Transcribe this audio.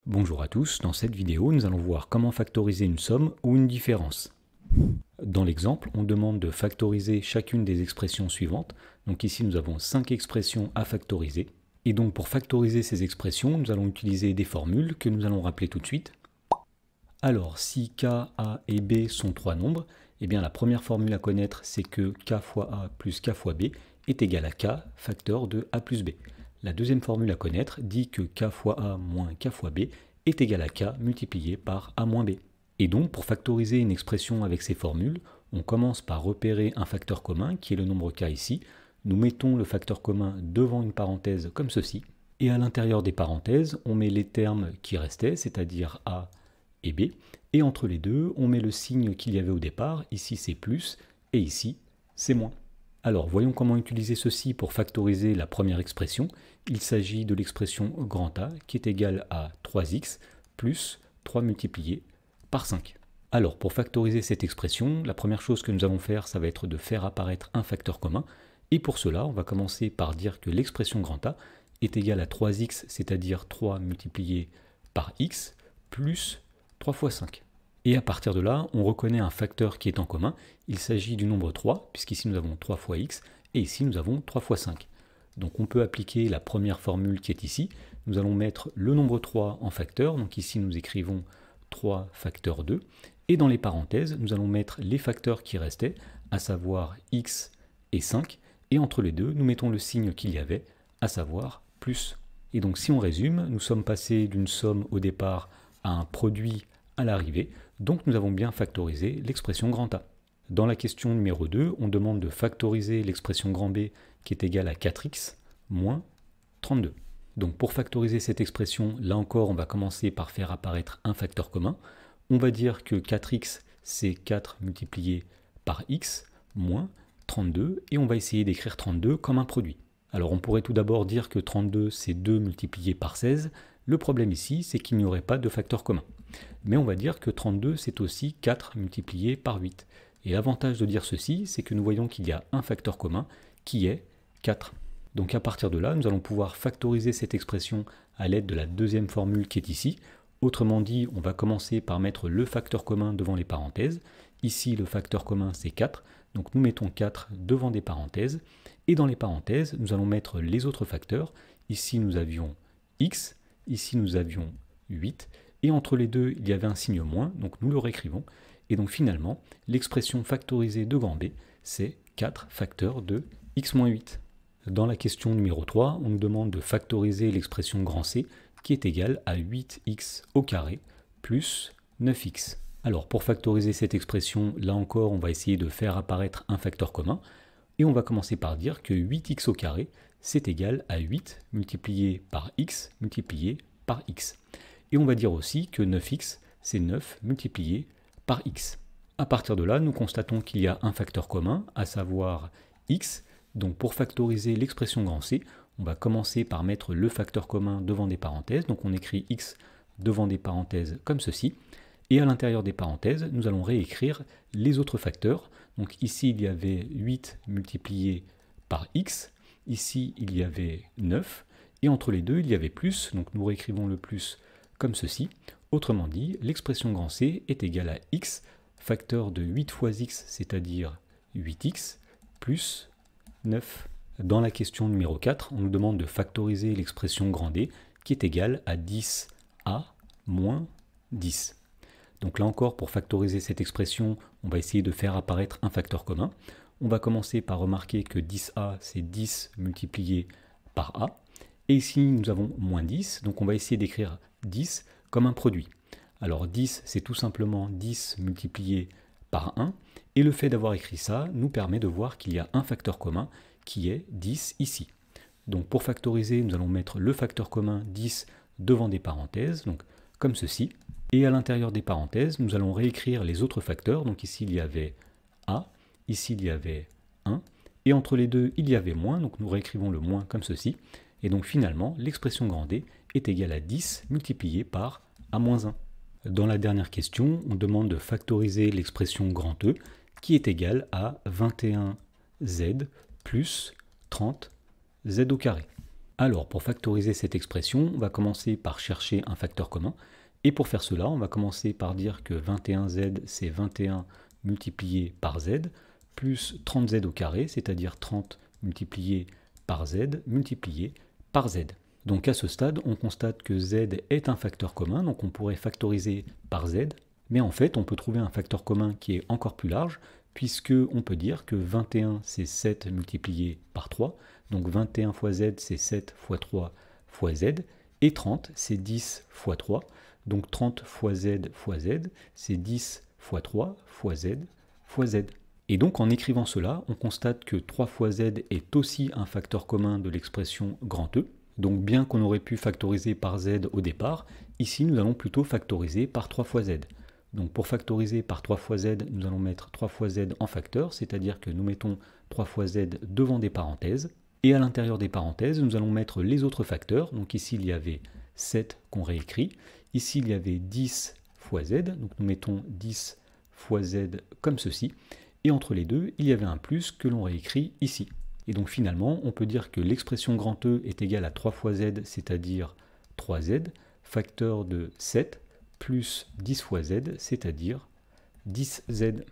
Bonjour à tous, dans cette vidéo nous allons voir comment factoriser une somme ou une différence. Dans l'exemple, on demande de factoriser chacune des expressions suivantes. Donc ici nous avons 5 expressions à factoriser. Et donc pour factoriser ces expressions, nous allons utiliser des formules que nous allons rappeler tout de suite. Alors si k, a et b sont trois nombres, eh bien la première formule à connaître c'est que k fois a plus k fois b est égal à k facteur de a plus b. La deuxième formule à connaître dit que k fois a moins k fois b est égal à k multiplié par a moins b. Et donc pour factoriser une expression avec ces formules, on commence par repérer un facteur commun qui est le nombre k ici. Nous mettons le facteur commun devant une parenthèse comme ceci. Et à l'intérieur des parenthèses, on met les termes qui restaient, c'est-à-dire a et b. Et entre les deux, on met le signe qu'il y avait au départ. Ici c'est plus et ici c'est moins. Alors voyons comment utiliser ceci pour factoriser la première expression. Il s'agit de l'expression grand A qui est égale à 3x plus 3 multiplié par 5. Alors pour factoriser cette expression, la première chose que nous allons faire, ça va être de faire apparaître un facteur commun. Et pour cela, on va commencer par dire que l'expression grand A est égale à 3x, c'est-à-dire 3 multiplié par x, plus 3 fois 5. Et à partir de là, on reconnaît un facteur qui est en commun. Il s'agit du nombre 3, puisqu'ici nous avons 3 fois x, et ici nous avons 3 fois 5. Donc on peut appliquer la première formule qui est ici. Nous allons mettre le nombre 3 en facteur, donc ici nous écrivons 3 facteur 2. Et dans les parenthèses, nous allons mettre les facteurs qui restaient, à savoir x et 5. Et entre les deux, nous mettons le signe qu'il y avait, à savoir plus. Et donc si on résume, nous sommes passés d'une somme au départ à un produit à l'arrivée, donc nous avons bien factorisé l'expression grand A. Dans la question numéro 2, on demande de factoriser l'expression grand B qui est égale à 4x moins 32. Donc pour factoriser cette expression, là encore on va commencer par faire apparaître un facteur commun. On va dire que 4x c'est 4 multiplié par x moins 32 et on va essayer d'écrire 32 comme un produit. Alors on pourrait tout d'abord dire que 32 c'est 2 multiplié par 16. Le problème ici c'est qu'il n'y aurait pas de facteur commun. Mais on va dire que 32 c'est aussi 4 multiplié par 8. Et l'avantage de dire ceci, c'est que nous voyons qu'il y a un facteur commun qui est 4. Donc à partir de là, nous allons pouvoir factoriser cette expression à l'aide de la deuxième formule qui est ici. Autrement dit, on va commencer par mettre le facteur commun devant les parenthèses. Ici, le facteur commun c'est 4, donc nous mettons 4 devant des parenthèses. Et dans les parenthèses, nous allons mettre les autres facteurs. Ici, nous avions x, ici nous avions 8. Et entre les deux, il y avait un signe moins, donc nous le réécrivons. Et donc finalement, l'expression factorisée de grand B, c'est 4 facteurs de x moins 8. Dans la question numéro 3, on nous demande de factoriser l'expression grand C, qui est égale à 8x au carré plus 9x. Alors pour factoriser cette expression, là encore, on va essayer de faire apparaître un facteur commun. Et on va commencer par dire que 8x au carré, c'est égal à 8 multiplié par x multiplié par x. Et on va dire aussi que 9x, c'est 9 multiplié par x. À partir de là, nous constatons qu'il y a un facteur commun, à savoir x. Donc pour factoriser l'expression grand C, on va commencer par mettre le facteur commun devant des parenthèses. Donc on écrit x devant des parenthèses comme ceci. Et à l'intérieur des parenthèses, nous allons réécrire les autres facteurs. Donc ici, il y avait 8 multiplié par x. Ici, il y avait 9. Et entre les deux, il y avait plus. Donc nous réécrivons le plus comme ceci. Autrement dit, l'expression grand C est égale à x, facteur de 8 fois x, c'est-à-dire 8x, plus 9. Dans la question numéro 4, on nous demande de factoriser l'expression grand D, qui est égale à 10a moins 10. Donc là encore, pour factoriser cette expression, on va essayer de faire apparaître un facteur commun. On va commencer par remarquer que 10a, c'est 10 multiplié par a. Et ici, nous avons moins 10, donc on va essayer d'écrire 10 comme un produit. Alors 10, c'est tout simplement 10 multiplié par 1. Et le fait d'avoir écrit ça nous permet de voir qu'il y a un facteur commun qui est 10 ici. Donc pour factoriser, nous allons mettre le facteur commun 10 devant des parenthèses, donc comme ceci. Et à l'intérieur des parenthèses, nous allons réécrire les autres facteurs. Donc ici, il y avait a, ici, il y avait 1. Et entre les deux, il y avait moins, donc nous réécrivons le moins comme ceci. Et donc finalement, l'expression grand D est égale à 10 multiplié par a-1. Dans la dernière question, on demande de factoriser l'expression grand E, qui est égale à 21z plus 30z au carré. Alors, pour factoriser cette expression, on va commencer par chercher un facteur commun. Et pour faire cela, on va commencer par dire que 21z, c'est 21 multiplié par z, plus 30z au carré, c'est-à-dire 30 multiplié par z, multiplié par z. Donc à ce stade, on constate que z est un facteur commun, donc on pourrait factoriser par z, mais en fait, on peut trouver un facteur commun qui est encore plus large, puisque on peut dire que 21, c'est 7 multiplié par 3, donc 21 fois z, c'est 7 fois 3 fois z, et 30, c'est 10 fois 3, donc 30 fois z, c'est 10 fois 3 fois z fois z. Et donc en écrivant cela, on constate que 3 fois z est aussi un facteur commun de l'expression grand E. Donc bien qu'on aurait pu factoriser par z au départ, ici nous allons plutôt factoriser par 3 fois z. Donc pour factoriser par 3 fois z, nous allons mettre 3 fois z en facteur, c'est-à-dire que nous mettons 3 fois z devant des parenthèses. Et à l'intérieur des parenthèses, nous allons mettre les autres facteurs. Donc ici, il y avait 7 qu'on réécrit. Ici, il y avait 10 fois z. Donc nous mettons 10 fois z comme ceci. Et entre les deux, il y avait un plus que l'on réécrit ici. Et donc finalement, on peut dire que l'expression grand E est égale à 3 fois z, c'est-à-dire 3z, facteur de 7, plus 10 fois z, c'est-à-dire 10z.